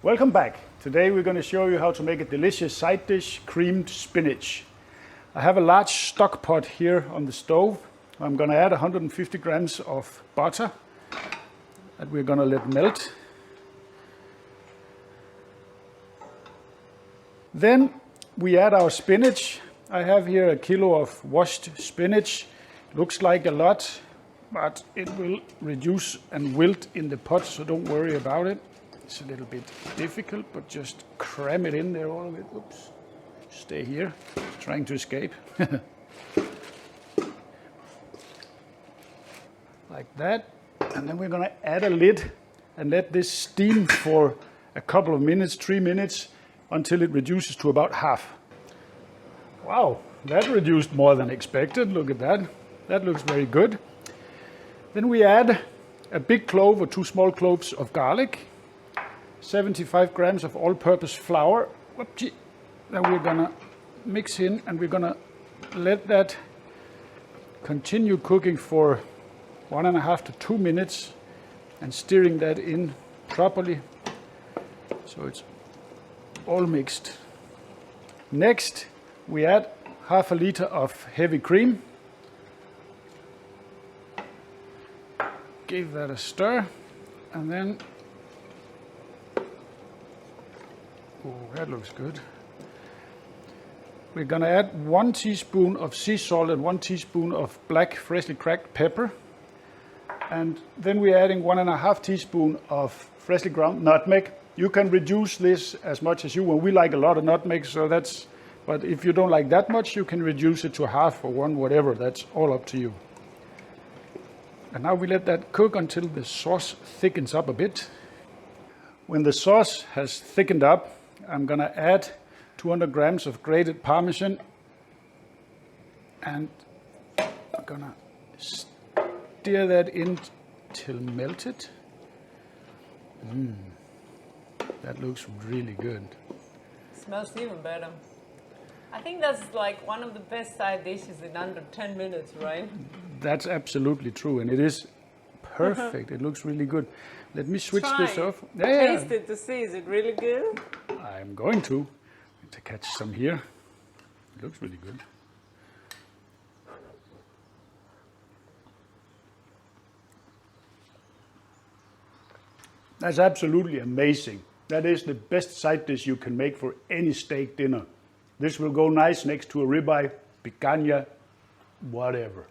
Welcome back. Today we're going to show you how to make a delicious side dish, creamed spinach. I have a large stock pot here on the stove. I'm going to add 150 grams of butter that we're going to let melt. Then we add our spinach. I have here a kilo of washed spinach. Looks like a lot, but it will reduce and wilt in the pot, so don't worry about it. It's a little bit difficult, but just cram it in there all of it. Oops, stay here, trying to escape. Like that. And then we're gonna add a lid and let this steam for a couple of minutes, 3 minutes, until it reduces to about half. Wow, that reduced more than expected. Look at that. That looks very good. Then we add a big clove or 2 small cloves of garlic, 75 grams of all-purpose flour. Whoopsie. Then we're gonna mix in and we're gonna let that continue cooking for 1.5 to 2 minutes and stirring that in properly so it's all mixed. Next, we add half a liter of heavy cream. Give that a stir, and then, oh, that looks good. We're gonna add 1 teaspoon of sea salt and 1 teaspoon of black freshly cracked pepper. And then we're adding 1.5 teaspoon of freshly ground nutmeg. You can reduce this as much as you want. We like a lot of nutmeg, so that's, but if you don't like that much, you can reduce it to half or 1, whatever. That's all up to you. And now we let that cook until the sauce thickens up a bit. When the sauce has thickened up, I'm gonna add 200 grams of grated Parmesan, and I'm gonna stir that in till melted. That looks really good. Smells even better. I think that's like one of the best side dishes in under 10 minutes, right? That's absolutely true, and it is perfect. It looks really good. Let me switch this off. Taste it to see, is it really good? I'm going to catch some here. It looks really good. That's absolutely amazing. That is the best side dish you can make for any steak dinner. This will go nice next to a ribeye, picanha, whatever.